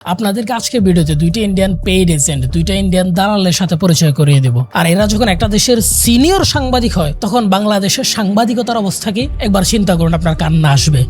আপনাদেরকে আজকের ভিডিওতে দুইটা ইন্ডিয়ান পেইড এজেন্ট, দুইটা ইন্ডিয়ান দালালের সাথে পরিচয় করিয়ে দেব। আর এরা যখন একটা দেশের সিনিয়র সাংবাদিক হয় তখন বাংলাদেশের সাংবাদিকতার অবস্থা কি একবার চিন্তা করুন, আপনার কান্না আসবে।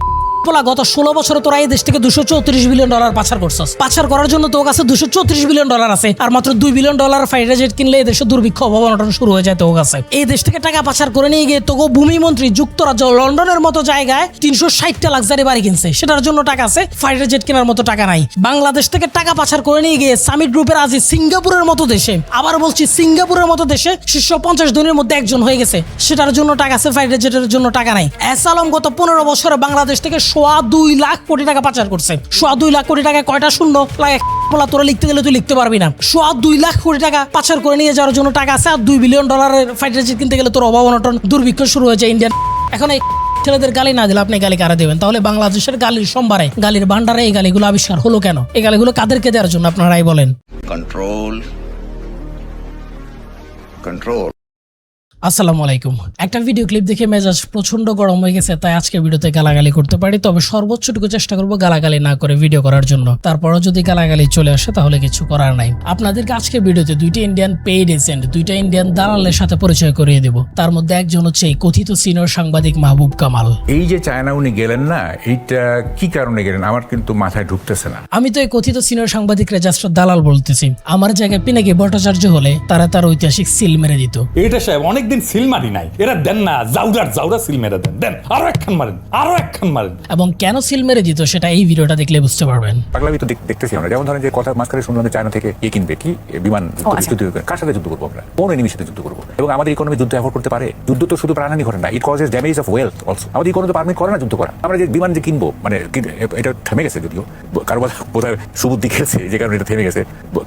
পোলা গত 16 বছরে তোরা এই দেশ থেকে $234 বিলিয়ন পাচার করছস। পাচার করার জন্য তোর কাছে $234 বিলিয়ন আছে, আর মাত্র $2 বিলিয়ন ফাইটার জেট কিনলে এই দেশে দুর্ভিক্ষ অবনটন শুরু হয়ে যায় তোর কাছে। এই দেশ থেকে টাকা পাচার করে নিয়ে গিয়ে তোকে ভূমিমন্ত্রী যুক্তরাজ্য লন্ডনের মতো জায়গায় 360টা লাক্সারি বাড়ি কিনছে, সেটার জন্য টাকা আছে, ফাইটার জেট কেনার মতো টাকা নাই। বাংলাদেশ থেকে টাকা পাচার করে নিয়ে গিয়ে সামিট গ্রুপের আজি সিঙ্গাপুরের মতো দেশে, আবার বলছি সিঙ্গাপুরের মতো দেশে শীর্ষ 50 জনের মধ্যে একজন হয়ে গেছে, সেটার জন্য টাকা আছে, ফাইটার জেটের জন্য টাকা নাই। এস আলম গত 15 বছরে বাংলাদেশ থেকে 2.25 লাখ কোটি টাকা পাচার করছে। 2.25 লাখ কোটি টাকা কয়টা শূন্য লাগে বলা, তোরা লিখতে গেলে তুই লিখতে পারবি না। 2.25 লাখ কোটি টাকা পাচার করে নিয়ে যাওয়ার জন্য টাকা আছে, আর $2 বিলিয়ন ফাইটার জেট কিনতে গেলে তোর অভাব অনটন দুর্ভিক্ষ শুরু হয়েছে ইন্ডিয়ান। এখন এই ছেলেদের গালি না দিলে আপনি গালি কারা দেবেন? তাহলে বাংলাদেশের গালির সম্ভারে, গালির ভান্ডারে এই গালিগুলো আবিষ্কার হলো কেন? এই গালিগুলো কাদেরকে দেওয়ার জন্য আপনারাই বলেন। Control control. আসসালামু আলাইকুম। একটা ভিডিও ক্লিপ দেখে মেজাজ প্রচন্ড গরম হয়ে গেছে, তাই আজকে ভিডিওতে গালাগালি করতে পারি, তবে সর্বোচ্চটুকু চেষ্টা করবো গালাগালি না করে ভিডিও করার জন্য। তারপরও যদি গালাগালি চলে আসে তাহলে কিছু করার নাই। আপনাদেরকে আজকে ভিডিওতে দুইটা ইন্ডিয়ান পেইড এজেন্ট, দুইটা ইন্ডিয়ান দালালের সাথে পরিচয় করিয়ে দেব। তার মধ্যে একজন হচ্ছে এই কথিত সিনিয়র সাংবাদিক মাহবুব কামাল। এই যে চায়না উনি গেলেন না, এইটা কি কারণে গেলেন আমার কিন্তু মাথায় ঢুকতেছে না। আমি তো এই কথিত সিনিয়র সাংবাদিকরা জাস্ট দালাল বলতেছি। আমার জায়গায় পিনাকি ভট্টাচার্য হলে তারা তার ঐতিহাসিক সিল মেরে দিত। এইটা সাহেব অনেকদিন সিল মারি নাই, এরা দেন না, জাউরা সিল মেরে দেন, দেন আরো একখান মারেন, আরো একখান মারেন। এবং কেন সিল মেরে দিত সেটা এই ভিডিওটা দেখলে বুঝতে পারবেন। পাগলামি তো দেখতেছি আমরা, যেমন ধরেন যে কথা মাঝখানে শুনলাম যে চায়না থেকে কিনবে কি বিমান যুদ্ধ করবে। কার সাথে যুদ্ধ করবো আমরা? কোন এনিমির সাথে যুদ্ধ করবো? এবং আমাদের ইকোনমি যুদ্ধ অ্যাফোর্ড করতে পারে? যুদ্ধ তো শুধু প্রাণহানি করে না, it causes damage of wealth also. আমাদের ইকোনমি তো পারমিট করে না যুদ্ধ করা। আমরা যে বিমান যে কিনবো, মানে এটা থেমে গেছে, যদিও কারোবার বোধহয় সুবুদ্ধি খেলছে যে কারণে এটা থেমে গেছে,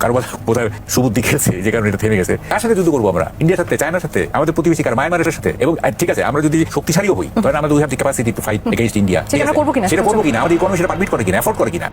কারোবার বোধহয় সুবুদ্ধি খেলছে যে কারণে এটা থেমে গেছে। কার সাথে যুদ্ধ করবো আমরা? ইন্ডিয়ার সাথে, চায়নার সাথে, আমাদের প্রতিবেশী কার মায়ানমারের সাথে। এবং ঠিক আছে, আমরা যদি শক্তিশালীও হই, তাহলে আমরা we have the capacity to fight against India. সেটা করবো কিনা, আমাদের ইকোনমি সেটা পারমিট করে কিনা, অ্যাফোর্ড করে কিনা।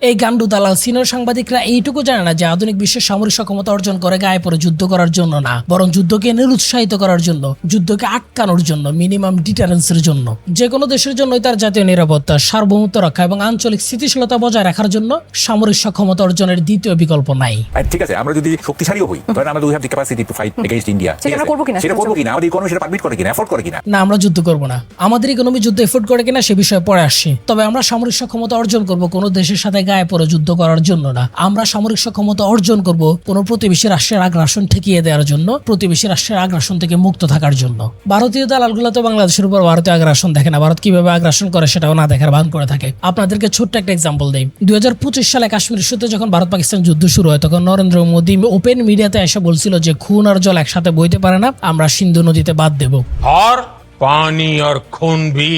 এই গান্ডু দালাল সিনিয়র সাংবাদিকরা এইটুকু জানে না যে আধুনিক বিশ্বের সামরিক সক্ষমতা অর্জন করে গায়ে পড়ে যুদ্ধ করার জন্য না, বরং যুদ্ধকে নিরুৎসাহিত করার জন্য, যুদ্ধকে আটকানোর জন্য, মিনিমাম ডিটারেন্সের জন্য। যে কোনো দেশের জন্যই তার জাতীয় নিরাপত্তা, সার্বভৌমত্ব রক্ষা এবং আঞ্চলিক স্থিতিশীলতা বজায় রাখার জন্য সামরিক সক্ষমতা অর্জনের দ্বিতীয় বিকল্প নাই। ঠিক আছে, আমরা যদি শক্তিশালীও হই, তাহলে আমরা we have the capacity to fight against India. সেটা করবো কিনা, আমাদের ইকোনমি সেটা পারমিট করে কিনা, অ্যাফোর্ড করে কিনা। না, আমরা যুদ্ধ করব না। আমাদের ইকোনমি যুদ্ধ এফোর্ড করে কিনা সে বিষয়ে পরে আসছি। তবে আমরা সামরিক সক্ষমতা অর্জন করব কোনো দেশের সাথে গায়ে পড়ে যুদ্ধ করার জন্য না। আমরা সামরিক সক্ষমতা অর্জন করব কোনো প্রতিবেশী রাষ্ট্রের আগ্রাসন ঠেকিয়ে দেওয়ার জন্য, প্রতিবেশী রাষ্ট্রের আগ্রাসন থেকে মুক্ত থাকার জন্য। ভারতীয় দালালগুলো তো বাংলাদেশের উপর ভারতীয় আগ্রাসন দেখে না, ভারত কিভাবে আগ্রাসন করে সেটাও না দেখার ভান করে থাকে। আপনাদেরকে ছোট্ট একটা এক্সাম্পল দেই। 2025 সালে কাশ্মীর ইস্যুতে যখন ভারত পাকিস্তান যুদ্ধ শুরু হয়, তখন নরেন্দ্র মোদী ওপেন মিডিয়াতে এসে বলছিল যে খুন আর জল একসাথে বইতে পারে না, আমরা সিন্ধু নদীতে বাদ দেব। और पानी और खून भी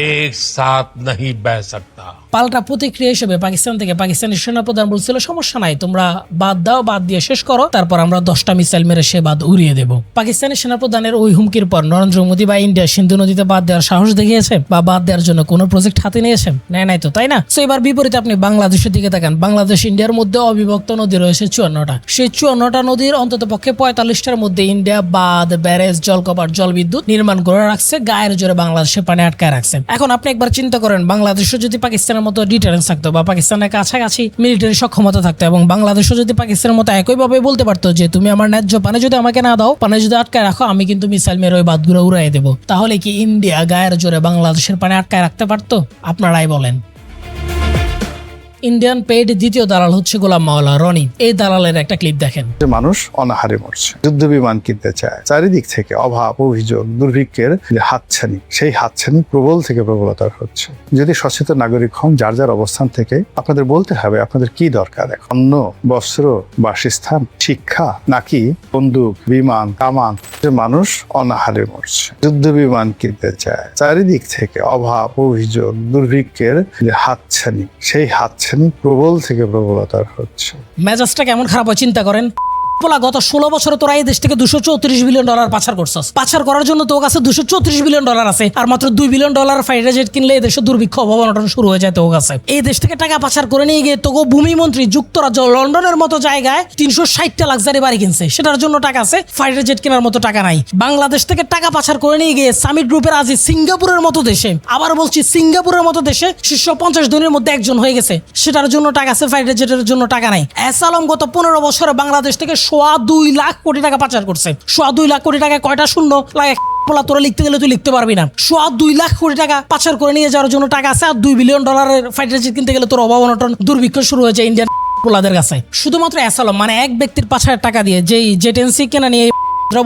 एक साथ नहीं बह सकता। পাল্টা প্রতিক্রিয়া হিসেবে পাকিস্তান থেকে পাকিস্তানের সেনাপ্রধান বলছিল সমস্যা নাই, তোমরা বাদ দাও, বাদ দিয়ে শেষ করো, তারপর আমরা 10টা মিসাইল মেরে সে বাদ উড়িয়ে দেব। পাকিস্তানের সেনাপ্রধানের ওই হুমকির পর নরেন্দ্র মোদী বা ইন্ডিয়া সিন্ধু নদীতে বাদ দেওয়ার সাহস দেখিয়েছে বা বাদ দেওয়ার জন্য কোনো প্রজেক্ট হাতে নিয়েছে? নাই তো, তাই না? তো এবার বিপরীতে আপনি বাংলাদেশের দিকে তাকান। বাংলাদেশ ইন্ডিয়ার মধ্যে অবিভক্ত নদী রয়েছে 54টা। সেই 54টা নদীর অন্তত পক্ষে 45টার মধ্যে ইন্ডিয়া বাঁধ, ব্যারেজ, জলকপাট, জলবিদ্যুৎ নির্মাণ করে রাখছে, গায়ের জোরে বাংলাদেশের পানি আটকায় রাখছে। এখন আপনি একবার চিন্তা করেন, বাংলাদেশও যদি পাকিস্তানের মতো ডিটারেন্স থাকতো বা পাকিস্তানের কাছাকাছি মিলিটারি সক্ষমতা থাকতো, এবং বাংলাদেশও যদি পাকিস্তানের মতো একইভাবে বলতে পারতো যে তুমি আমার ন্যায্য পানি যদি আমাকে না দাও, পানি যদি আটকায় রাখো, আমি কিন্তু মিসাইল মেরে ওই বাঁধগুলো উড়াই দেবো, তাহলে কি ইন্ডিয়া গায়ের জোরে বাংলাদেশের পানি আটকায় রাখতে পারতো? আপনারাই বলেন। ইন্ডিয়ান পেইড দ্বিতীয় দালাল হচ্ছে গোলাম মাওলা রনি। এই দালালের একটা ক্লিপ দেখেন। মানুষ অনাহারে মরছে, যুদ্ধ বিমান কিনতে চায়, চারিদিক থেকে অভাব, অভিযোগ, দুর্ভিক্ষের যে হাতছানি, সেই হাতছানি প্রবল থেকে প্রবলতার হচ্ছে। যদি সচেতন নাগরিক হন, যার যার অবস্থান থেকে আপনাদের বলতে হবে আপনাদের কি দরকার। অন্ন, বস্ত্র, বাসস্থান, শিক্ষা, নাকি বন্দুক, বিমান, কামান? মানুষ অনাহারে মরছে, যুদ্ধ বিমান কিনতে চায়, চারিদিক থেকে অভাব, অভিযোগ, দুর্ভিক্ষের যে হাতছানি, সেই হাতছানি প্রবল থেকে প্রবলতার হচ্ছে। মেজাজটা কেমন খারাপ হয় চিন্তা করেন। পোলা গত 16 বছরে তোরা এই দেশ থেকে $234 বিলিয়ন পাচার করছস। পাচার করার জন্য তোর কাছে $234 বিলিয়ন আছে, আর মাত্র $2 বিলিয়ন ফাইটার জেট কিনলে এই দেশে দুর্ভিক্ষ অভাব-অনটন শুরু হয়ে যায় তোর কাছে। এই দেশ থেকে টাকা পাচার করে নিয়ে গিয়ে তোকে ভূমিমন্ত্রী যুক্তরাজ্য লন্ডনের মতো জায়গায় 360টা লাক্সারি বাড়ি কিনছে, সেটার জন্য টাকা আছে, ফাইটার জেট কেনার মতো টাকা নাই। বাংলাদেশ থেকে টাকা পাচার করে নিয়ে গিয়ে সামিট গ্রুপের আজি সিঙ্গাপুরের মতো দেশে, আবার বলছি সিঙ্গাপুরের মতো দেশে শীর্ষ 50 ধনীর মধ্যে একজন হয়ে গেছে, সেটার জন্য টাকা আছে, ফাইটার জেটের জন্য টাকা নাই। এস আলম গত 15 বছরে বাংলাদেশ থেকে 2.25 লাখ কোটি টাকা পাচার করছে। 2.25 লাখ কোটি টাকা কয়টা শূন্য লাগে পোলা, তোরা লিখতে গেলে তুই লিখতে পারবি না। 2.25 লাখ কোটি টাকা পাচার করে নিয়ে যাওয়ার জন্য টাকা আছে, আর $2 বিলিয়ন ফাইটার জেট কিনতে গেলে তোর অভাব-অনটন দুর্ভিক্ষ শুরু হয়েছে ইন্ডিয়ান পোলাদের কাছে। শুধুমাত্র এস আলম মানে এক ব্যক্তির পাচারের টাকা দিয়ে যেই জেটেন্সি কেনা নিয়ে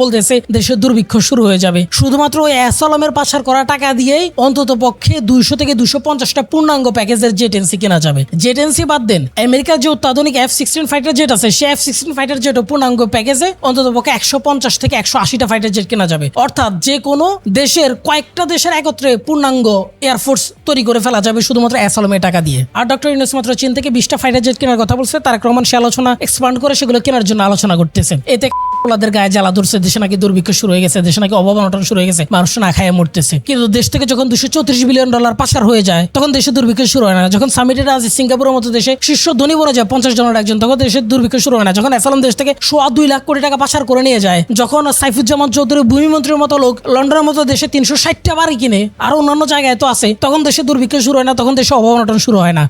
বলতেছে দেশের দুর্ভিক্ষ শুরু হয়ে যাবে, শুধুমাত্র ওই এস আলমের পাচার করা টাকা দিয়েই অন্তত পক্ষে 200 থেকে 250টা পূর্ণাঙ্গ প্যাকেজের জেটেন্সি কেনা যাবে। জেটেন্সি বাদ দেন, আমেরিকার যে অত্যাধুনিক F-16 ফাইটার জেট আছে, সেই F-16 ফাইটার জেটও পূর্ণাঙ্গ প্যাকেজে অন্তত পক্ষে 150 থেকে 180টা ফাইটার জেট কেনা যাবে। অর্থাৎ যে কোনো দেশের কয়েকটা দেশের একত্রে পূর্ণাঙ্গ এয়ারফোর্স তৈরি করে ফেলা যাবে শুধুমাত্র এস আলমের টাকা দিয়ে। আর ডক্টর ইউনূস মাত্র চীন থেকে 20টা ফাইটার জেট কেনার কথা বলছে, তার ক্রমশ সে আলোচনা এক্সপান্ড করে সেগুলো কেনার জন্য আলোচনা করতেছে। এতে পোলাদের গায়ে জ্বালা ধরছে, দেশে নাকি দুর্ভিক্ষ শুরু হয়ে গেছে, দেশে নাকি অভাব-অনটন শুরু হয়ে গেছে, মানুষ না খায় মরতেছে। কিন্তু দেশ থেকে যখন $234 বিলিয়ন পাচার হয়ে যায় তখন দেশে দুর্ভিক্ষ শুরু হয় না। যখন সামিটের আজ সিঙ্গাপুরের মতো দেশে শীর্ষ ধনী বলা যায় 50 জনের একজন, তখন দেশের দুর্ভিক্ষ শুরু হয় না। যখন এসালাম দেশ থেকে 2.25 লাখ কোটি টাকা পাচার করে নিয়ে যায়, যখন সাইফুজ্জামান চৌধুরী ভূমিমন্ত্রীর মতো লোক লন্ডনের মতো দেশে 360টা বাড়ি কিনে, আর অন্যান্য জায়গায় তো আছে, তখন দেশে দুর্ভিক্ষ শুরু হয় না, তখন দেশে অভাব-অনটন শুরু হয় না।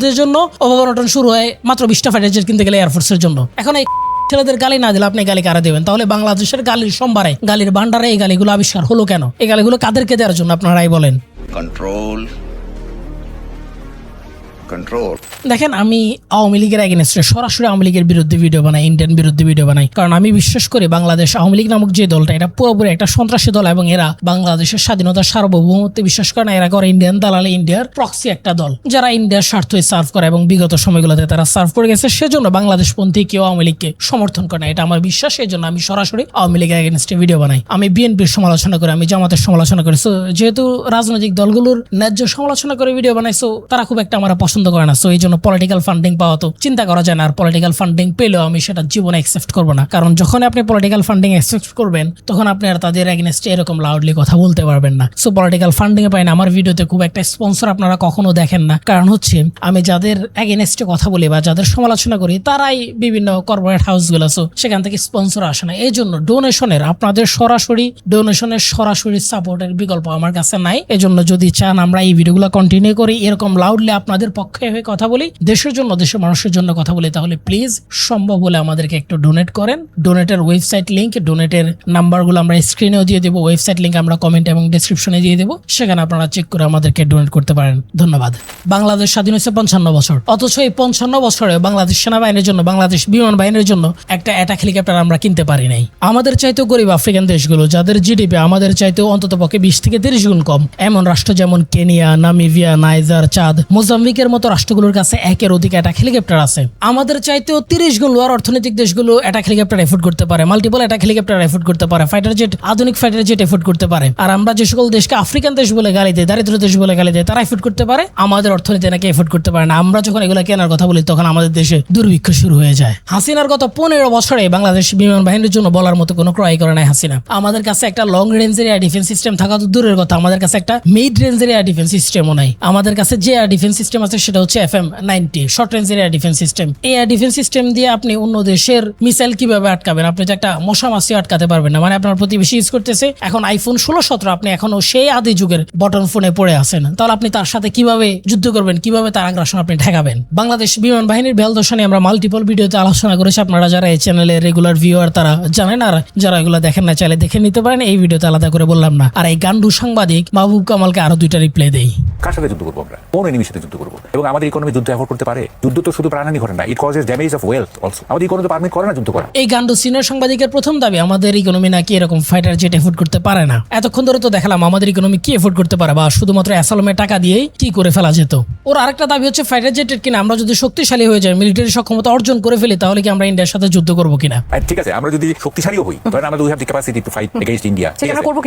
দেশের জন্য অভাব-অনটন শুরু হয় মাত্র 20টা ফাইটার জেট কিনতে গেলে এয়ারফোর্সের জন্য। এখন এই ছেলেদের গালি না দিলে আপনি গালি কারা দেবেন? তাহলে বাংলাদেশের গালির সম্ভারে, গালির ভান্ডারে এই গালিগুলো আবিষ্কার হলো কেন? এই গালিগুলো কাদেরকে দেওয়ার জন্য আপনারাই বলেন। Control. Control. দেখেন, আমি আওয়ামী লীগের এগেনস্টে সরাসরি আওয়ামী লীগের বিরুদ্ধে ভিডিও বানাই, ইন্ডিয়ান বিরুদ্ধে ভিডিও বানাই, কারণ আমি বিশ্বাস করি বাংলাদেশ আওয়ামী লীগ নামক যে দলটা, এটা পুরোপুরি একটা সন্ত্রাসী দল, এবং এরা বাংলাদেশের স্বাধীনতার সার্বভৌমত্বে বিশ্বাস করে না। এরা করে ইন্ডিয়ান দালালে, ইন্ডিয়ার প্রক্সি একটা দল, যারা ইন্ডিয়ার স্বার্থই সার্ভ করে, এবং বিগত সময়গুলোতে তারা সার্ভ করে গেছে। সেজন্য বাংলাদেশপন্থী কেউ আওয়ামী লীগকে সমর্থন করে না, এটা আমার বিশ্বাস। এই জন্য আমি সরাসরি আওয়ামী লীগের এগেনস্টে ভিডিও বানাই। আমি বিএনপির সমালোচনা করি, আমি জামাতের সমালোচনা করি। সো যেহেতু রাজনৈতিক দলগুলোর ন্যায্য সমালোচনা করে ভিডিও বানাই, সো তারা খুব একটা আমার পছন্দ করে না। সো এই জন্য পলিটিক্যাল ফান্ডিং পাওয়া তো চিন্তা করা যায় না, আর পলিটিক্যাল ফান্ডিং পেলেও আমি সেটা জীবনে অ্যাকসেপ্ট করবো না, কারণ যখন আপনি পলিটিক্যাল ফান্ডিং অ্যাকসেপ্ট করবেন তখন আপনি আর তাদের এগেনস্টে এরকম লাউডলি কথা বলতে পারবেন না। সো পলিটিক্যাল ফান্ডিং এ পাই না। আমার ভিডিওতে খুব একটা স্পন্সর আপনারা কখনো দেখেন না, কারণ হচ্ছে আমি যাদের এগেনস্টে কথা বলি বা যাদের সমালোচনা করি তারাই বিভিন্ন কর্পোরেট হাউসগুলো, সো সেখান থেকে স্পন্সর আসে না। এই জন্য ডোনেশনের, আপনাদের সরাসরি ডোনেশনের সরাসরি সাপোর্টের বিকল্প আমার কাছে নাই। এজন্য যদি চান আমরা এই ভিডিওগুলো কন্টিনিউ করি, এরকম লাউডলি আপনাদের পক্ষে হয়ে কথা বলি, দেশের জন্য, দেশের মানুষের জন্য কথা বলি, তাহলে প্লিজ সম্ভব হলে আমাদেরকে একটু ডোনেট করেন। ডোনেটের ওয়েবসাইট লিংক, ডোনেটের নাম্বারগুলো আমরা স্ক্রিনেও দিয়ে দেবো, ওয়েবসাইট লিংক আমরা কমেন্ট এবং ডেসক্রিপশনে দিয়ে দেবো, সেখানে আপনারা চেক করে আমাদেরকে ডোনেট করতে পারেন। ধন্যবাদ। বাংলাদেশ স্বাধীন হয়েছে 55 বছর, অথচ এই 55 বছরে বাংলাদেশ সেনাবাহিনীর জন্য, বাংলাদেশ বিমান বাহিনীর জন্য একটা অ্যাটাক হেলিকপ্টার আমরা কিনতে পারি নাই। আমাদের চাইতেও গরিব আফ্রিকান দেশগুলো, যাদের জিডিপি আমাদের চাইতেও অন্তত পক্ষে 20 থেকে 30 গুণ কম, এমন রাষ্ট্র যেমন কেনিয়া, নামিবিয়া, নাইজার, চাঁদ, মোজাম্বিকের মতো রাষ্ট্রগুলোর কাছে একের অধিক অ্যাটাক হেলিকপ্টার আছে। আমাদের চাইতেও 30 গুণ লোয়ার অর্থনৈতিক দেশগুলো অ্যাটাক হেলিকপ্টার এফোর্ড করতে পারে, মাল্টিপল অ্যাটাক হেলিকপ্টার এফোর্ড করতে পারে, ফাইটার জেট, আধুনিক ফাইটার জেট এফোর্ড করতে পারে। আর আমরা যে সকল দেশকে আফ্রিকান দেশ বলে গালি দেয়, দারিদ্র দেশ বলে গালি দেয়, তারা এফোর্ড করতে পারে, আমাদের অর্থনীতি নাকি এফোর্ড করতে পারে না। আমরা যখন এগুলো কেনার কথা বলি তখন আমাদের দেশে দুর্ভিক্ষ শুরু হয়ে যায়। হাসিনার গত 15 বছরে বাংলাদেশ বিমান বাহিনীর জন্য বলার মতো কোনো ক্রয় করে নাই হাসিনা। আমাদের কাছে একটা লং রেঞ্জের এয়ার ডিফেন্স সিস্টেম থাকা তো দূরের কথা, আমাদের কাছে একটা মিড রেঞ্জের এয়ার ডিফেন্স সিস্টেমও নাই। আমাদের কাছে যে এয়ার ডিফেন্স সিস্টেম আছে সেটা হচ্ছে FM-90 শর্ট রেঞ্জের এয়ার ডিফেন্স সিস্টেম। এই এয়ার ডিফেন্স সিস্টেম দিয়ে আপনি অন্য দেশের মিসাইল কিভাবে আটকাবেন? আপনি তো একটা মশা মাছি আটকাতে পারবেন না। মানে আপনার প্রতিবেশী ইউজ করতেছে এখন iPhone 16-17, আপনি এখনো সেই আদি যুগের বটন ফোনে পড়ে আছেন, তাহলে আপনি তার সাথে কিভাবে যুদ্ধ করবেন, কিভাবে তার আগ্রাসন আপনি ঠেকাবেন? বাংলাদেশ বিমান বাহিনীর বেলদশা নিয়ে আমরা মাল্টিপল ভিডিওতে আলোচনা করেছি। আপনারা যারা এই চ্যানেলের রেগুলার ভিউয়ার তারা জানেন, আর যারা এগুলো দেখেন না চাইলে দেখে নিতে পারেন, এই ভিডিওতে আলাদা করে বললাম না। আর এই গান্ডু সাংবাদিক মাহবুব কামালকে আরো 2টা রিপ্লাই দেই। কার সাথে যুদ্ধ করবো আমরা? কোন এনিমির সাথে যুদ্ধ করবো? এবং আমাদের ইকোনমি যুদ্ধ এফোর্ড করতে পারে? যুদ্ধ তো শুধু প্রাণহানি ঘটে না, it causes damage of wealth also. আমাদের ইকোনমি তো পারমিট করে না যুদ্ধ করা। এই গান্ডু সিনিয়র সাংবাদিকের প্রথম দাবি আমাদের ইকোনমি নাকি এরকম ফাইটার জেট এফোর্ড করতে পারে না। এতক্ষণ ধরে তো দেখালাম আমাদের ইকোনমি কি এফোর্ড করতে পারে, বা শুধুমাত্র অ্যাসালমের টাকা দিয়েই কি করে ফেলা যেত। ওর আরেকটা দাবি হচ্ছে ফাইটার জেটের কিনা আমরা যদি শক্তিশালী হয়ে যাই, মিলিটারি সক্ষমতা অর্জন করে ফেলি, তাহলে কি আমরা ইন্ডিয়ার সাথে যুদ্ধ করবো কিনা? ঠিক আছে, আমরা যদি শক্তিশালীও হই, তাহলে আমরা we have the capacity to fight against India. সেটা করবো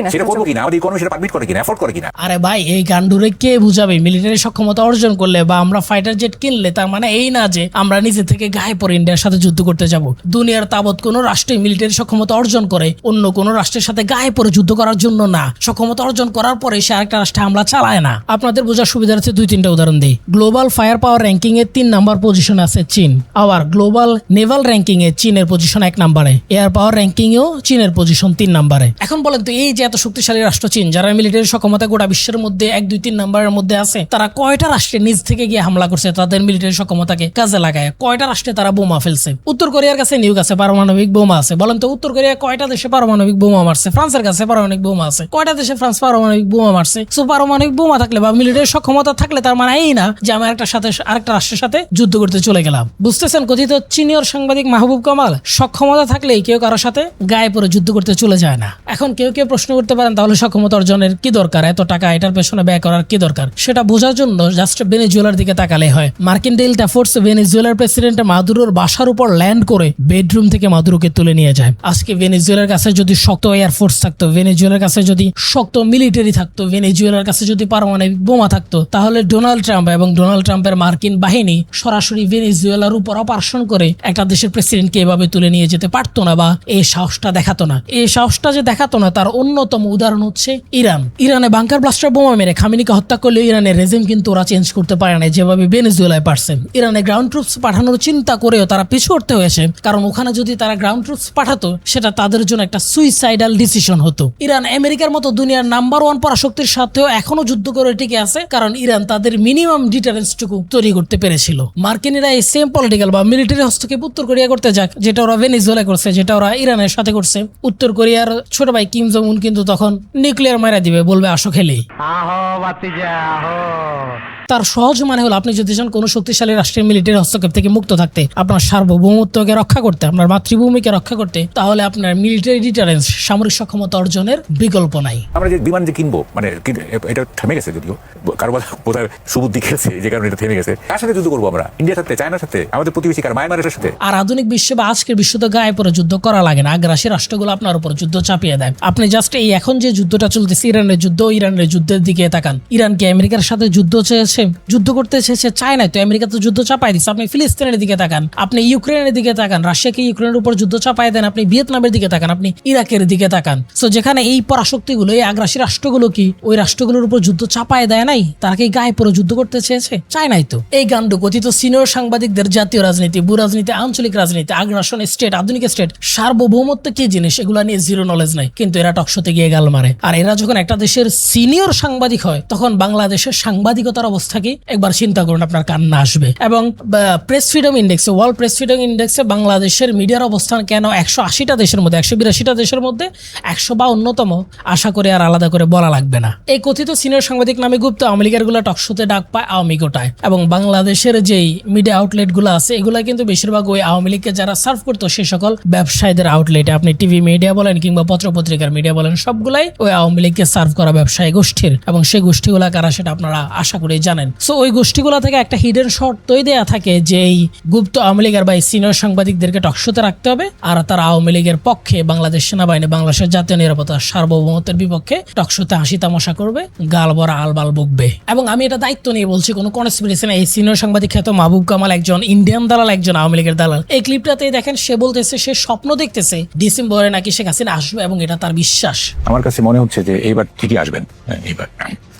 কিনা? আমাদের ইকোনমি সেটা পারমিট করে কিনা, এফোর্ড করে কিনা? আরে ভাই, এই গান্ডুরে কে বুঝাবে মিলিটারি সক্ষমতা অর্জন করলে বা বা আমরা ফাইটার জেট কিনলে তার মানে এই না যে আমরা নিজে থেকে গায়ে পরে ইন্ডিয়ার সাথে যুদ্ধ করতে যাব। দুনিয়ার তাবৎ কোনো রাষ্ট্রই মিলিটারি সক্ষমতা অর্জন করে অন্য কোনো রাষ্ট্রের সাথে গায়ে পরে যুদ্ধ করার জন্য না, সক্ষমতা অর্জন করার পরে সে আরেকটা রাষ্ট্রে হামলা চালায় না। আপনাদের বোঝার সুবিধার্থে 2-3টা উদাহরণ দিই। গ্লোবাল ফায়ার পাওয়ার র্যাঙ্কিং এ 3 নাম্বার পজিশন আছে চীন, আবার গ্লোবাল নেভাল র্যাঙ্কিং এ চীনের পজিশন 1 নম্বরে, এয়ার পাওয়ার র্যাঙ্কিং এও চীনের পজিশন 3 নম্বরে। এখন বলেন তো এই যে এত শক্তিশালী রাষ্ট্র চীন, যারা মিলিটারি সক্ষমতা গোটা বিশ্বের মধ্যে 1, 2, 3 নম্বরের মধ্যে আছে, তারা কয়টা রাষ্ট্রে নিজ থেকে গিয়ে হামলা করছে তাদের মিলিটারি সক্ষমতাকে কাজে লাগায়? কয়টা রাষ্ট্রে তারা বোমা ফেলছে? উত্তর কোরিয়ার কাছে নিউক আছে, পারমাণবিক বোমা আছে। বলেন তো উত্তর কোরিয়া কয়টা দেশে পারমাণবিক বোমা মারছে? ফ্রান্সের কাছে পারমাণবিক বোমা আছে। কয়টা দেশে ফ্রান্স পারমাণবিক বোমা মারছে? সো পারমাণবিক বোমা থাকলে বা মিলিটারি সক্ষমতা থাকলে তার মানে এই না যে আমি আরেকটা রাষ্ট্রের সাথে যুদ্ধ করতে চলে গেলাম। বুঝতেছেন? কথিত চিনীয় সাংবাদিক মাহবুব কামাল, সক্ষমতা থাকলেই কেউ কারোর সাথে গায়ে পরে যুদ্ধ করতে চলে যায় না। এখন কেউ প্রশ্ন করতে পারেন তাহলে সক্ষমতা অর্জনের কি দরকার, এত টাকা এটার পেছনে ব্যয় করার কি দরকার? সেটা বোঝার জন্য জাস্ট ভেনেজুয়েলার দিকে তাকালে হয়। মার্কিন ডেল্টা ফোর্স ভেনেজুয়েলার প্রেসিডেন্ট মাদুরোর বাসার উপর ল্যান্ড করে বেডরুম থেকে মাদুরোকে তুলে নিয়ে যায়। আজকে ভেনেজুয়েলার কাছে যদি শক্ত এয়ারফোর্স থাকতো, ভেনেজুয়েলার কাছে যদি শক্ত মিলিটারি থাকতো, ভেনেজুয়েলার কাছে যদি পারমাণবিক বোমা থাকতো, তাহলে ডোনাল্ড ট্রাম্প এবং ডোনাল্ড ট্রাম্পের মার্কিন বাহিনী সরাসরি ভেনেজুয়েলার উপর অপারেশন করে একটা দেশের প্রেসিডেন্টকে এভাবে তুলে নিয়ে যেতে পারতো না বা এই সাহসটা দেখাতো না। এই সাহসটা যে দেখাতো না তার অন্যতম উদাহরণ হচ্ছে ইরান। ইরানে বাংকার ব্লাস্টার বোমা মেরে খামেনিকে হত্যা করলেও ইরানের রেজিম কিন্তু ওরা চেঞ্জ করতে পারে না যেভাবে ভেনেজুয়েলায় পারছে। ইরানে গ্রাউন্ড ট্রুপস পাঠানোর চিন্তা করেও তারা পিছু হটতে হয়েছে, কারণ ওখানে যদি তারা গ্রাউন্ড ট্রুপস পাঠাতো সেটা তাদের জন্য একটা সুইসাইডাল ডিসিশন হতো। ইরান আমেরিকার মতো দুনিয়ার নাম্বার 1 পরাশক্তির সাথেও এখনো যুদ্ধ করে টিকে আছে, কারণ ইরান তাদের মিনিমাম ডিটারেন্সটুকু তৈরি করতে পেরেছিল। মার্কিনিরা এই সেম পলিটিক্যাল বা মিলিটারি হস্তক্ষেপ উত্তর কোরিয়া করতে যাক, যেটা ওরা ভেনেজুয়েলা করছে, যেটা ওরা ইরানের সাথে করছে। উত্তর কোরিয়ার ছোট ভাই কিম জং উন কিন্তু তখন নিউক্লিয়ার মারা দিবে, বলবে আসো খেলি। তার সহজ মানে হলো আপনি যদি চান কোনো শক্তিশালী রাষ্ট্রের মিলিটারি হস্তক্ষেপ থেকে মুক্ত থাকতে, আপনার সার্বভৌমত্বকে রক্ষা করতে, আপনার মাতৃভূমিকে রক্ষা করতে, তাহলে আপনার মিলিটারি ডিটারেন্স, সামরিক সক্ষমতা অর্জনের বিকল্প নাই। আমরা যে বিমান যে কিনবো, মানে এটা থেমে গেছে, যদিও কারো বোধহয় সুবুদ্ধি খেলছে যে কারণে এটা থেমে গেছে। কার সাথে যুদ্ধ করবো আমরা? ইন্ডিয়ার সাথে, চায়নার সাথে, আমাদের প্রতিবেশী কার মায়ানমারের সাথে? আর আধুনিক বিশ্বে বা আজকের বিশ্ব তো গায়ে পরে যুদ্ধ করা লাগে না। আগ্রাসী রাষ্ট্রগুলো আপনার উপর যুদ্ধ চাপিয়ে দেয়। আপনি জাস্ট এই এখন যে যুদ্ধটা চলতেছে ইরানের যুদ্ধ, ইরানের যুদ্ধের দিকে তাকান। ইরান কি আমেরিকার সাথে যুদ্ধ চেয়েছে? যুদ্ধ করতে চেয়েছে? চায় না তো। আমেরিকা তো যুদ্ধ চাপাই দিচ্ছে। আপনি ফিলিস্তিনের দিকে তাকান, আপনি ইউক্রেনের দিকে তাকান, রাশিয়াকে ইউক্রেনের উপর যুদ্ধ চাপাই দেন, আপনি ভিয়েতনামের দিকে তাকান, আপনি ইরাকের দিকে তাকান। সো যেখানে এই পরাশক্তিগুলো, এই আগ্রাসী রাষ্ট্রগুলো কি ওই রাষ্ট্রগুলোর উপর যুদ্ধ চাপায় দেয় নাই? তারা কি গায়ে পরে যুদ্ধ করতে চেয়েছে? চায় নাই তো। এই গান্ডু কথিত সিনিয়র সাংবাদিকদের জাতীয় রাজনীতি, ভূ রাজনীতি, আঞ্চলিক রাজনীতি, আগ্রাসন, স্টেট, আধুনিক স্টেট, সার্বভৌমত্ব কি জিনিস এগুলো নিয়ে জিরো নলেজ নাই, কিন্তু এরা টকশোতে গিয়ে গাল মারে। আর এরা যখন একটা দেশের সিনিয়র সাংবাদিক হয় তখন বাংলাদেশের সাংবাদিকতার অবস্থা কি একবার চিন্তা করুন, আপনার কান্না আসবে। এবং প্রেস ফ্রিডম ইন্ডেক্সে, ওয়ার্ল্ড প্রেস ফ্রিডম ইন্ডেক্সে বাংলাদেশের মিডিয়ার অবস্থান কেন 180টা দেশের মধ্যে, 182টা দেশের মধ্যে 152তম, আশা করে আর আলাদা করে বলা লাগবে না। এই কথিত সিনিয়র সাংবাদিক নামে গুপ্ত আওয়ামী লীগের গুলো টকশোতে ডাক পায় আওয়ামী গোটায়। এবং বাংলাদেশের যেই মিডিয়া আউটলেট গুলো আছে এগুলা কিন্তু বেশিরভাগ ওই আওয়ামী লীগকে যারা সার্ভ করতো সেই সকল ব্যবসায়ীদের আউটলেটে, আপনি টিভি মিডিয়া বলেন কিংবা পত্রপত্রিকার মিডিয়া বলেন, সবগুলাই ওই আওয়ামী লীগকে সার্ভ করা ব্যবসায়ী গোষ্ঠীর। এবং সেই গোষ্ঠীগুলা কারা সেটা আপনারা আশা করেই জানেন। সো ওই গোষ্ঠীগুলা থেকে একটা হিডেন শর্তই দেয়া থাকে যে এই গুপ্ত আওয়ামী লীগের বা সিনিয়র সাংবাদিকদেরকে টকশোতে রাখতে হবে, আর তারা আওয়ামী লীগের পক্ষে, বাংলাদেশ সেনাবাহিনী, বাংলাদেশের জাতীয় নিরাপত্তা, সার্বভৌমত্বের বিপক্ষে টকশোতে হাসি তামাশা করবে, গাল ভরা আলবাল বকবে। এবং আমি এটা দায়িত্ব নিয়ে বলছি, কোনো কনস্পিরেসি না। এই সিনিয়র সাংবাদিক খ্যাত মাহবুব কামাল একজন ইন্ডিয়ান দালাল, একজন আওয়ামী লীগের দালাল। এই ক্লিপটাতেই দেখেন সে বলতেছে সে স্বপ্ন দেখতেছে ডিসেম্বরে নাকি শেখ হাসিনা আসবে এবং এটা তার বিশ্বাস। আমার কাছে মনে হচ্ছে যে এইবার ঠিকই আসবেন। এইবার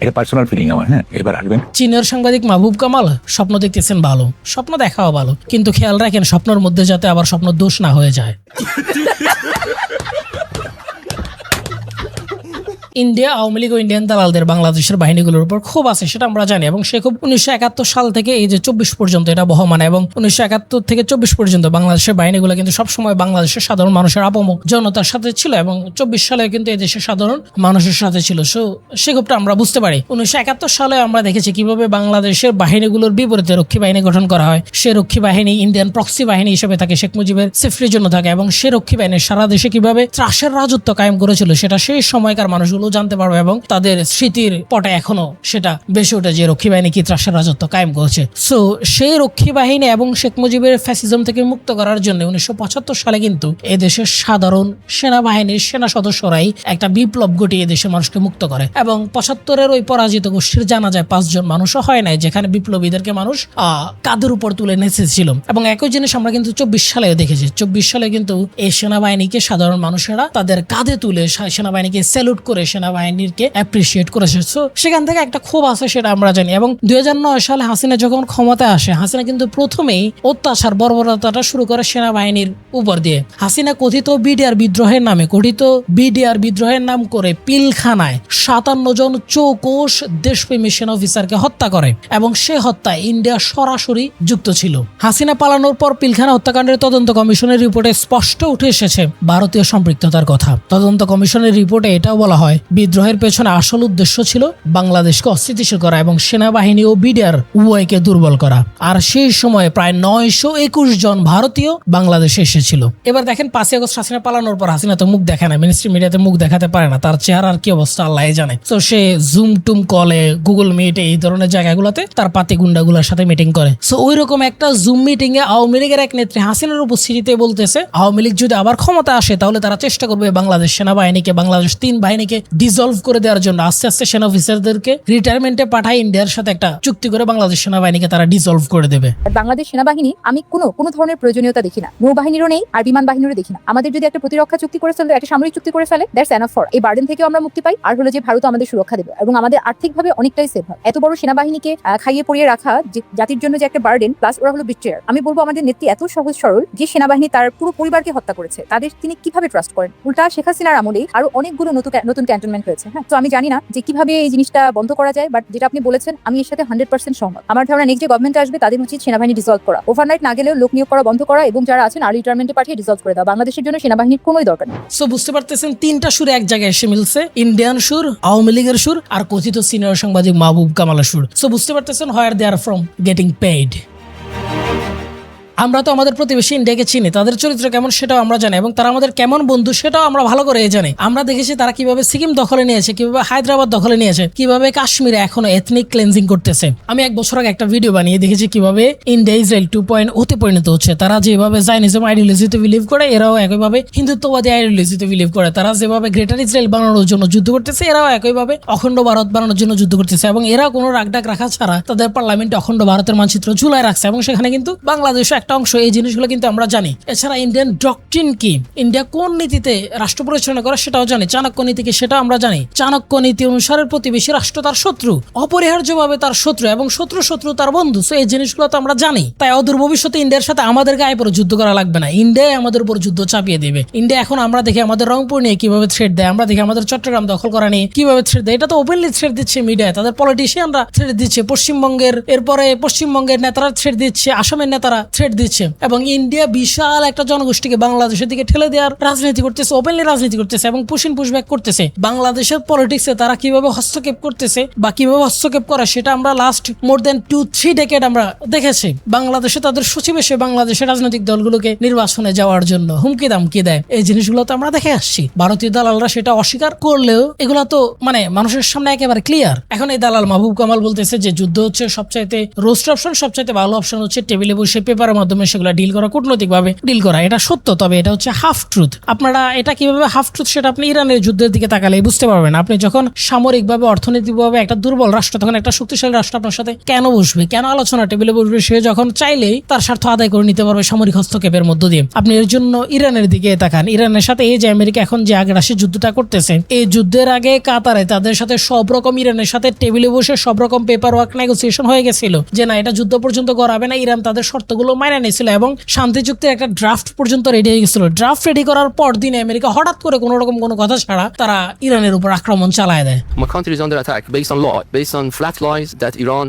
এটা পার্সোনাল ফিলিং আমার, হ্যাঁ এবার আসবেন। সিনিয়র সাংবাদিক মাহবুব কামাল স্বপ্ন দেখতেছেন ভালো, স্বপ্ন দেখাও ভালো, কিন্তু খেয়াল রাখেন স্বপ্নের মধ্যে যাতে আবার স্বপ্ন দোষ না হয়ে যায়। ইন্ডিয়া আওয়ামী লীগ ও ইন্ডিয়ান দালালদের বাংলাদেশের বাহিনীগুলোর উপর ক্ষোভ আছে, সেটা আমরা জানি। এবং সে খুব 1971 সাল থেকে এই যে 24 পর্যন্ত এটা বহমান। এবং 1971 থেকে 24 পর্যন্ত বাংলাদেশের বাহিনীগুলো কিন্তু সবসময় বাংলাদেশের সাধারণ মানুষের আপমক জনতার সাথে ছিল, এবং 24 সালে কিন্তু এই দেশের সাধারণ মানুষের সাথে ছিল। সে ক্ষোভটা আমরা বুঝতে পারি। 1971 সালে আমরা দেখেছি কিভাবে বাংলাদেশের বাহিনীগুলোর বিপরীতে রক্ষী বাহিনী গঠন করা হয়। সে রক্ষী বাহিনী ইন্ডিয়ান প্রক্সি বাহিনী হিসেবে থাকে, শেখ মুজিবের সেফটির জন্য থাকে। এবং সে রক্ষী বাহিনী সারা দেশে কিভাবে ত্রাসের রাজত্ব কায়েম করেছিল সেটা সেই সময়কার মানুষগুলো ইতিহাসগুলো জানতে পারবো এবং তাদের স্মৃতির পটে এখনো সেটা বেশি ওঠে যে রক্ষী বাহিনী কি ত্রাসের রাজত্ব কায়েম করেছে। সো সেই রক্ষী বাহিনী এবং শেখ মুজিবের ফ্যাসিজম থেকে মুক্ত করার জন্য 1975 সালে কিন্তু এদেশের সাধারণ সেনাবাহিনীর সেনা সদস্যরাই একটা বিপ্লব ঘটিয়ে এদেশের মানুষকে মুক্ত করে এবং 75-এর ওই পরাজিত গোষ্ঠীর জানা যায় 5 জন মানুষও হয় নাই যেখানে বিপ্লবীদেরকে মানুষ কাঁধের উপর তুলে নেচেছিল। এবং একই জিনিস আমরা কিন্তু 24 সালেও দেখেছি। 24 সালে কিন্তু এই সেনাবাহিনীকে সাধারণ মানুষেরা তাদের কাঁধে তুলে সেনাবাহিনীকে স্যালুট করে সেনাবাহিনীকে অ্যাপ্রিসিয়েট করেছে। সো সেখান থেকে একটা ক্ষোভ আছে সেটা আমরা জানি। এবং 2009 সালে হাসিনা যখন ক্ষমতায় আসে, হাসিনা কিন্তু প্রথমেই অত্যাচার বর্বরতাটা শুরু করে সেনাবাহিনীর উপর দিয়ে। হাসিনা কথিত বিডিআর বিদ্রোহের নাম করে পিলখানায় 57 জন চৌকস দেশপ্রেমী সেনা অফিসারকে হত্যা করে এবং সে হত্যায় ইন্ডিয়া সরাসরি যুক্ত ছিল। হাসিনা পালানোর পর পিলখানা হত্যাকাণ্ডের তদন্ত কমিশনের রিপোর্টে স্পষ্ট উঠে এসেছে ভারতীয় সম্পৃক্ততার কথা। তদন্ত কমিশনের রিপোর্টে এটাও বলা হয় বিদ্রোহের পেছনে আসল উদ্দেশ্য ছিল বাংলাদেশকে অস্থিতিশীল করা এবং সেনাবাহিনী ও বিডিআর উভয়কে দুর্বল করা। আর সেই সময় প্রায় 921 জন ভারতীয় বাংলাদেশে এসেছিল। এবার দেখেন 5 আগস্ট হাসিনা পালানোর পর হাসিনা তো মুখ দেখায় না, মিনিস্ট্রি মিডিয়াতে মুখ দেখাতে পারে না, তার চেহারার কি অবস্থা আল্লাহ জানে। তো সে জুম টুম কলে, গুগল মিট, এই ধরনের জায়গাগুলোতে তার পাতি গুন্ডাগুলোর সাথে মিটিং করে। সো ওই রকম একটা জুম মিটিং এ আওয়ামী লীগের এক নেত্রী হাসিনার উপস্থিতিতে বলতেছে আওয়ামী লীগ যদি আবার ক্ষমতা আসে তাহলে তারা চেষ্টা করবে বাংলাদেশ সেনাবাহিনীকে, বাংলাদেশ 3 বাহিনীকে ডিসলভ করে দেওয়ার জন্য আস্তে আস্তে সেনা অফিসারদেরকে রিটায়ারমেন্টে পাঠায় ইন্ডিয়ার সাথে একটা চুক্তি করে বাংলাদেশ সেনাবাহিনীকে তারা ডিসলভ করে দেবে। বাংলাদেশ সেনাবাহিনী আমি কোনো ধরনের প্রয়োজনীয়তা দেখি না, নৌবাহিনীরও নেই আর বিমান বাহিনীরও দেখি না। আমাদের যদি একটা প্রতিরক্ষা চুক্তি করে ফেলে, একটা সামরিক চুক্তি করে ফেলে, দ্যাটস এনাফ ফর এই বার্ডেন থেকে আমরা মুক্তি পাই। আর হলো যে ভারত আমাদের সুরক্ষা দেবে এবং আমাদের আর্থিকভাবে অনেকটাই সেফ হয়। এত বড় সেনাবাহিনীকে খাইয়ে পড়িয়ে রাখা জাতির জন্য যে একটা বার্ডেন, প্লাস ওরা হলো বিট্রেয়ার। আমি বলবো আমাদের নেত্রী এত সহজ সরল যে সেনাবাহিনী তার পুরো পরিবারকে হত্যা করেছে, তাদের তিনি কিভাবে ট্রাস্ট করেন? উল্টা শেখ হাসিনার আমলেই আরো অনেকগুলো নতুন ক্যান্টনমেন্ট হয়েছে। হ্যাঁ, তো আমি জানি না যে কিভাবে এই জিনিসটা বন্ধ করা যায়, বাট যেটা আপনি বলেছেন আমি এর সাথে 100% সহমত। আমার ধারণা নেক্সট যে গভর্নমেন্ট আসবে তাদের উচিত সেনাবাহিনী ডিসলভ করা, ওভারনাইট না গেলেও লোক নিয়োগ করা বন্ধ করা এবং যারা আছেন আর্লি রিটায়ারমেন্টে পাঠিয়ে ডিসলভ করে দেওয়া। বাংলাদেশের জন্য সেনাবাহিনীর কোনোই দরকার নেই। সো বুঝতে পারতেছেন 3টা সুর এক জায়গায় এসে মিলছে, ইন্ডিয়ান সুর, আওয়ামী লীগের সুর আর কথিত সিনিয়র সাংবাদিক মাহবুব কামালের সুর। সো বুঝতে পারতেছেন হোয়ার দে আর ফ্রম গেটিং পেইড। আমরা তো আমাদের প্রতিবেশী ইন্ডিয়াকে চিনি, তাদের চরিত্র কেমন সেটাও আমরা জানি এবং তারা আমাদের কেমন বন্ধু সেটাও আমরা ভালো করে জানি। আমরা দেখেছি তারা কিভাবে সিকিম দখলে নিয়েছে, কিভাবে হায়দ্রাবাদ দখলে নিয়েছে, কিভাবে কাশ্মীরে এখনো এথনিক ক্লেন্সিং করতেছে। আমি 1 বছর আগে একটা ভিডিও বানিয়ে দেখেছি কিভাবে ইন্ডিয়া ইসরায়েল 2.0 পরিণত হচ্ছে। তারা যেভাবে জায়নিজম আইডিওলজিতে বিলিভ করে এরাও একইভাবে হিন্দুত্ববাদী আইডিওলজিতে বিলিভ করে। তারা যেভাবে গ্রেটার ইসরায়েল বানানোর জন্য যুদ্ধ করতেছে এরাও একইভাবে অখণ্ড ভারত বানানোর জন্য যুদ্ধ করতেছে এবং এরা কোনো রাগডাক রাখা ছাড়া তাদের পার্লামেন্টে অখণ্ড ভারতের মানচিত্র ঝুলায় রাখছে এবং সেখানে কিন্তু বাংলাদেশ একটা অংশ। এই জিনিসগুলো কিন্তু আমরা জানি। এছাড়া ইন্ডিয়ান ডক্ট্রিন কি, ইন্ডিয়া কোন নীতিতে রাষ্ট্র পরিচালনা করে সেটাও জানি। চাণক্য নীতি কি সেটাও আমরা জানি। চাণক্য নীতি অনুসারে প্রতিবেশী রাষ্ট্র তার শত্রু, অপরিহার্যভাবে তার শত্রু এবং শত্রু তার বন্ধু। সো এই জিনিসগুলো তো আমরা জানি। তাই অদূর ভবিষ্যতে ইন্ডিয়ার সাথে আমাদের গায়ে পরে যুদ্ধ করা লাগবে না, ইন্ডিয়া আমাদের উপর যুদ্ধ চাপিয়ে দেবে। ইন্ডিয়া এখন আমরা দেখি আমাদের রংপুর নিয়ে কিভাবে থ্রেট দেয়, আমরা দেখি আমাদের চট্টগ্রাম দখল করা নিয়ে কিভাবে থ্রেট দেয়। এটা তো ওপেনলি থ্রেট দিচ্ছে মিডিয়ায়, তাদের পলিটিশিয়ানরা থ্রেট দিচ্ছে, পশ্চিমবঙ্গের নেতারা থ্রেট দিচ্ছে, আসামের নেতারা থ্রেট দিচ্ছে এবং ইন্ডিয়া বিশাল একটা জনগোষ্ঠীকে বাংলাদেশের দিকে ঠেলে দেওয়ার রাজনীতি করতেছে, ওপেনলি রাজনীতি করতেছে এবং পুশব্যাক করতেছে। বাংলাদেশের পলিটিক্সে তারা কিভাবে হস্তক্ষেপ করতেছে বা কিভাবে হস্তক্ষেপ করে সেটা আমরা লাস্ট মোর দেন 2-3 ডেকেড আমরা দেখেছি। বাংলাদেশে তাদের সচিব এসে বাংলাদেশের রাজনৈতিক দলগুলোকে নির্বাচনে যাওয়ার জন্য হুমকি দামকি দেয়। এই জিনিসগুলো তো আমরা দেখে আসছি। ভারতীয় দালালরা সেটা অস্বীকার করলেও এগুলো তো মানুষের সামনে একেবারে ক্লিয়ার। এখন এই দালাল মাহবুব কামাল বলতেছে যে যুদ্ধ হচ্ছে সবচাইতে রোস্ট অপশন, সবচাইতে ভালো অপশন হচ্ছে টেবিলে বসে পেপারের মাধ্যমে সেগুলো ডিল করা, কূটনৈতিকভাবে ডিল করা। এটা সত্য, তবে এটা হচ্ছে হাফ ট্রুথ। আপনারা এটা কিভাবে হাফ ট্রুথ সেটা আপনি ইরানের যুদ্ধের দিকে তাকালে বুঝতে পারবেন। আপনি যখন সামরিকভাবে অর্থনৈতিকভাবে একটা দুর্বল রাষ্ট্র, তখন একটা শক্তিশালী রাষ্ট্র আপনার সাথে কেন বসবে, কেন আলোচনা টেবিলে বসবে? সে যখন চাইলেই তার স্বার্থ আদায় করে নিতে পারবে সামরিক হস্তক্ষেপের মধ্য দিয়ে। আপনি এর জন্য ইরানের দিকে তাকান। ইরানের সাথে এই যে আমেরিকা এখন যে আগ্রাসী যুদ্ধটা করতেছে, এই যুদ্ধের আগে কাতারে তাদের সাথে সব রকম ইরানের সাথে টেবিলে বসে সব রকম পেপার ওয়ার্ক নেগোসিয়েশন হয়ে গেছিল যে না এটা যুদ্ধ পর্যন্ত করাবে না। ইরান তাদের শর্তগুলো মাইনে নিয়েছিল এবং শান্তি চুক্তির একটা ড্রাফট পর্যন্ত রেডি হয়ে গেছিল। ড্রাফট রেডি করার পর দিনে আমেরিকা হঠাৎ করে কোনো রকম কোনো কথা ছাড়া তারা ইরানের উপর আক্রমণ চালায় দেয়। My country is under attack based on law, based on flat lies that Iran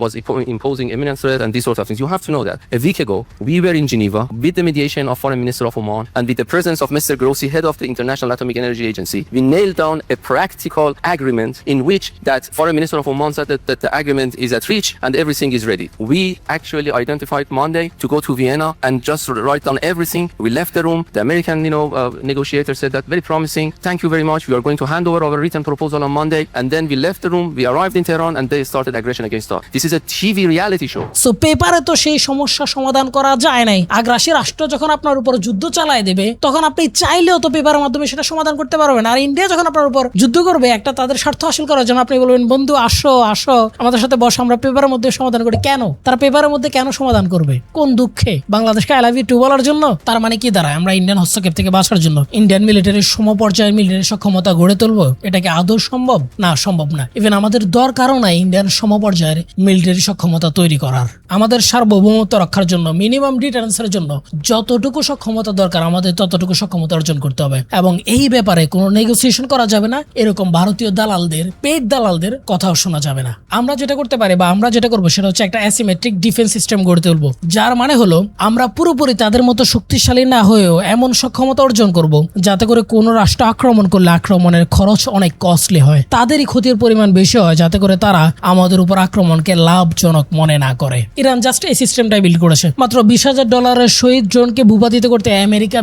was imposing imminent threat and these sorts of things. You have to know that a week ago we were in Geneva with the mediation of Foreign Minister of Oman and with the presence of Mr. Grossi, head of the International Atomic Energy Agency. We nailed down a practical agreement in which that Foreign Minister of Oman said that the agreement is at reach and everything is ready. We actually identified Monday to go to Vienna and just write down everything. We left the room. The American, negotiator said that very promising. Thank you very much. We are going to hand over our written proposal on Monday. And then we left the room. We arrived in Tehran and they started aggression against us. This is a TV reality show. So পেপারে তো সেই সমস্যা সমাধান করা যায় নাই। আগ্রাসী রাষ্ট্র যখন আপনার উপর যুদ্ধ চালায় দেবে তখন আপনি চাইলেও তো পেপারের মাধ্যমে সেটা সমাধান করতে পারবেন। আর ইন্ডিয়া যখন আপনার উপর যুদ্ধ করবে একটা তাদের স্বার্থ হাসিল করার জন্য, আপনি বলবেন বন্ধু আসো আসো আমাদের সাথে বসো, আমরা পেপারের মধ্যে সমাধান করি। কেন তারা পেপারের মধ্যে কেন সমাধান করবে? কোন দুঃখে? বাংলাদেশকে আই লাভ ইউ টু বলার জন্য? তার মানে কি দাঁড়ায়? আমরা ইন্ডিয়ান হস্তক্ষেপ থেকে বাঁচার জন্য ইন্ডিয়ান মিলিটারির সমপর্যায়ের মিলিটারি সক্ষমতা গড়ে তুলবো? এটা কি আদৌ সম্ভব? না, সম্ভব না। ইভেন আমাদের দরকারও নাই ইন্ডিয়ান সমপর্যায়ের মিলিটারি সক্ষমতা তৈরি করার। আমাদের সার্বভৌমত্ব রক্ষার জন্য, মিনিমাম ডিটারেন্সের জন্য যতটুকু সক্ষমতা দরকার আমাদের ততটুকু সক্ষমতা অর্জন করতে হবে। এবং এই ব্যাপারে কোনো নেগোসিয়েশন করা যাবে না। এরকম ভারতীয় দালালদের, পেড দালালদের কথাও শোনা যাবে না। আমরা যেটা করতে পারি বা আমরা যেটা করবো সেটা হচ্ছে একটা অ্যাসিমেট্রিক ডিফেন্স সিস্টেম গড়ে তুলবো, যার মানে হলো আমরা পুরোপুরি তাদের মতো শক্তিশালী না হয়েও এমন সক্ষমতা অর্জন করব যাতে করে কোনো রাষ্ট্র আক্রমণ করলে আক্রমণের খরচ অনেক কস্টলি হয়, তাদেরই ক্ষতির পরিমাণ বেশি হয়, যাতে করে তারা আমাদের উপর আক্রমণকে লাভজনক মনে না করে। ইরান জাস্ট এই সিস্টেমটাই বিল্ড করেছে। মাত্র $20,000 শহীদ ড্রোনকে ভূপাতিত করতে আমেরিকা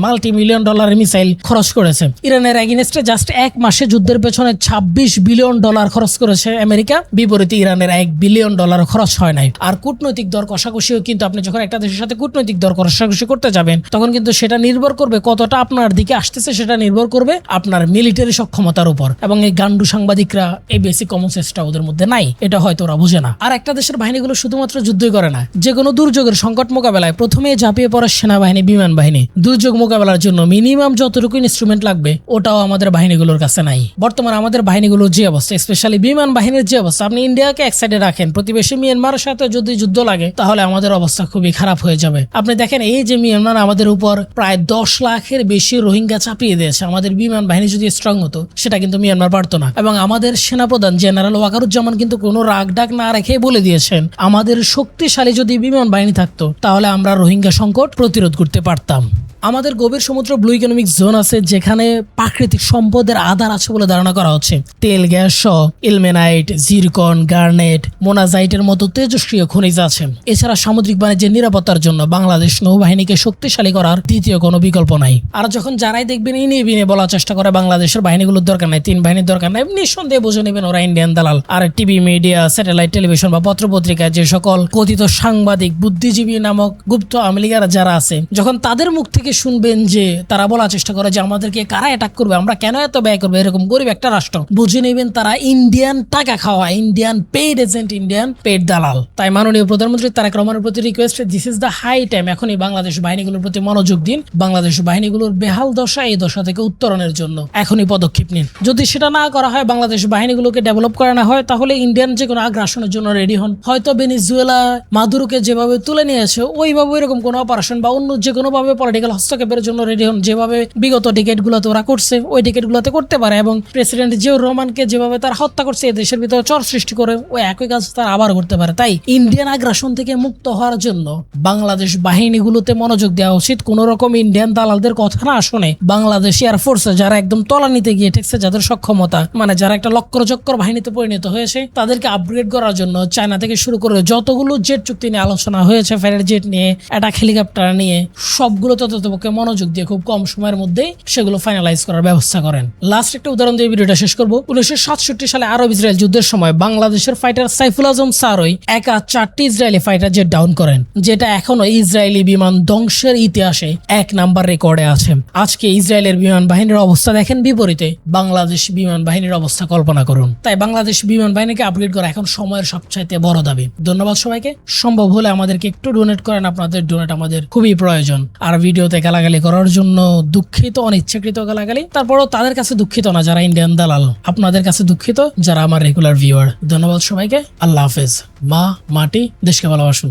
মাল্টি-মিলিয়ন ডলারের মিসাইল খরচ করেছে। ইরানের এগেইনস্টে জাস্ট এক মাসে যুদ্ধের পেছনে $26 বিলিয়ন খরচ করেছে আমেরিকা। বিপরীতে ইরানের $1 বিলিয়ন খরচ হয় নাই। আর কূটনৈতিক দর কষাকষিও কিন্তু আপনি যখন একটা দেশের সাথে কূটনৈতিক দর কষাকষি করতে যাবেন তখন কিন্তু সেটা নির্ভর করবে কতটা আপনার দিকে আসতেছে, সেটা নির্ভর করবে আপনার মিলিটারি সক্ষমতার উপর। এবং এই গান্ডু সাংবাদিকরা এই বেসিক কমন সেন্সটা ওদের মধ্যে নাই, এটা হয়তো ওরা বুঝে না। আর একটা দেশের বাহিনীগুলো শুধুমাত্র যুদ্ধই করে না, যে কোনো দুর্যোগের সংকট মোকাবেলায় প্রথমে ঝাঁপিয়ে পড়ে সেনাবাহিনী, বিমান বাহিনী। দুর্যোগ মোকাবেলার জন্য মিনিমাম যতটুকু ইনস্ট্রুমেন্ট লাগবে ওটাও আমাদের বাহিনীগুলোর কাছে নাই। বর্তমানে আমাদের বাহিনীগুলোর যে অবস্থা, স্পেশালি বিমান বাহিনীর যে অবস্থা, আপনি ইন্ডিয়াকে এক সাইডে রাখেন, প্রতিবেশী মিয়ানমারের সাথে যদি যুদ্ধ লাগে তাহলে আমাদের অবস্থা খুবই খারাপ হয়ে যাবে। আপনি দেখেন এই যে মিয়ানমার আমাদের উপর প্রায় 10 লাখের বেশি রোহিঙ্গা চাপিয়ে দিয়েছে, আমাদের বিমান বাহিনী যদি স্ট্রং হতো সেটা কিন্তু মিয়ানমার পারতো না। এবং আমাদের সেনাপ্রধান জেনারেল ওয়াকারুজ্জামান কিন্তু কোনো রাগ ডাক না রেখে বলে দিয়েছেন আমাদের শক্তিশালী যদি বিমান বাহিনী থাকতো তাহলে আমরা রোহিঙ্গা সংকট প্রতিরোধ করতে পারতাম। আমাদের গভীর সমুদ্র ব্লু ইকোনমিক জোন আছে যেখানে প্রাকৃতিক সম্পদের আধার আছে বলে ধারণা করা হচ্ছে। তেল, গ্যাস সহ ইলমেনাইট, জিরকন, গার্নেট, মোনাজাইটের মতো তেজস্ক্রিয় খনিজ আছে। এছাড়া সামুদ্রিক বাণিজ্যের নিরাপত্তার জন্য বাংলাদেশ নৌবাহিনীকে শক্তিশালী করার দ্বিতীয় কোনো বিকল্প নাই। আর যখন যারাই দেখবেন ইনি বিনে বলার চেষ্টা করে বাংলাদেশের বাহিনীগুলোর দরকার নাই, 3 বাহিনীর দরকার নাই, নিঃসন্দেহে বুঝে নেবেন ওরা ইন্ডিয়ান দালাল। আর টিভি, মিডিয়া, স্যাটেলাইট টেলিভিশন বা পত্রপত্রিকায় যে সকল কথিত সাংবাদিক, বুদ্ধিজীবী নামক গুপ্ত আমেরিকারা যারা আছে, যখন তাদের মুখ থেকে শুনবেন যে তারা বলার চেষ্টা করে যে আমাদেরকে কারা অ্যাটাক করবে, আমরা কেন এত ব্যয় করবো, এরকম গরিব একটা রাষ্ট্র, বুঝে নেবেন তারা ইন্ডিয়ান টাকা খাওয়া, Indian paid agent, Indian paid দালাল। তাই মাননীয় প্রধানমন্ত্রী তারেক রহমানের প্রতি request, this is the high time, এখনই বাংলাদেশ বাহিনীগুলোর প্রতি মনোযোগ দিন। বাংলাদেশ বাহিনীগুলোর বেহাল দশা, এই দশা থেকে উত্তরণের জন্য এখনই পদক্ষেপ নিন। যদি সেটা না করা হয়, বাংলাদেশ বাহিনীগুলোকে ডেভেলপ করা না হয়, তাহলে ইন্ডিয়ান যে কোনো আগ্রাসনের জন্য রেডি হন। হয়তো ভেনিজুয়েলা মাদুরোকে যেভাবে তুলে নিয়েছে ওইভাবে এরকম কোনো অপারেশন বা অন্য যে কোনো ভাবে পলিটিক্যাল হস্তক্ষেপের জন্য রেডি হন। যেভাবে বিগত টিকেটগুলোতে ওরা করছে ওই টিকেটগুলোতে করতে পারে। এবং প্রেসিডেন্ট জিয়াউর রহমানকে যেভাবে তারা হত্যা করছে এই দেশের ভিতরে চর সৃষ্টি করে, ওই একই কাজ তারা আবার করতে পারে। তাই ইন্ডিয়ান আগ্রাসন থেকে মুক্ত হওয়ার জন্য বাংলাদেশ বাহিনীগুলোতে মনোযোগ দেওয়া উচিত। কোন রকম ইন্ডিয়ান দালালদের কথা না শুনে বাংলাদেশ এয়ারফোর্সে যারা একদম তলানিতে গিয়ে ঠেকছে, যাদের সক্ষমতা মানে যারা একটা লক্ষ্যচক্কর বাহিনীতে পরিণত হয়েছে, তাদেরকে আপগ্রেড করার জন্য চায়না থেকে শুরু করে যতগুলো জেট চুক্তি নিয়ে আলোচনা হয়েছে, ফাইটার জেট নিয়ে, অ্যাটাক হেলিকপ্টার নিয়ে, সবগুলো ততপক্ষে মনোযোগ দিয়ে খুব কম সময়ের মধ্যেই সেগুলো ফাইনালাইজ করার ব্যবস্থা করেন। লাস্ট একটা উদাহরণ দিয়ে ভিডিওটা শেষ করবো। 1967 সালে আরব ইসরায়েল যুদ্ধের সময় বাংলাদেশের ফাইটার সাইফুল আজম সারোই একা 4টি ইসরায়েলি ফাইটার জেট ডাউন করেন, যেটা এখনো ইসরায়েলি বিমান ধ্বংসের ইতিহাসে 1 নাম্বার রেকর্ডে আছে। আজকে ইসরায়েলের বিমান বাহিনীর অবস্থা দেখেন, বিপরীতে বাংলাদেশ বিমান বাহিনীর অবস্থা কল্পনা করুন। তাই বাংলাদেশ বিমান বাহিনীকে আপগ্রেড করা এখন সময়ের সবচাইতে বড় দাবি। ধন্যবাদ সবাইকে। সম্ভব হলে আমাদেরকে একটু ডোনেট করেন, আপনাদের ডোনেট আমাদের খুবই প্রয়োজন। আর ভিডিওতে গালাগালি করার জন্য দুঃখিত, অনিচ্ছাকৃত গালাগালি, তারপরও তাদের কাছে দুঃখিত না যারা ইন্ডিয়ান দালাল, আপনাদের কাছে দুঃখিত যারা আমার রেগুলার ভিউয়ার। ধন্যবাদ সবাইকে। আল্লাহ হাফেজ। মা, মাটি, দেশকে ভালোবাসুন।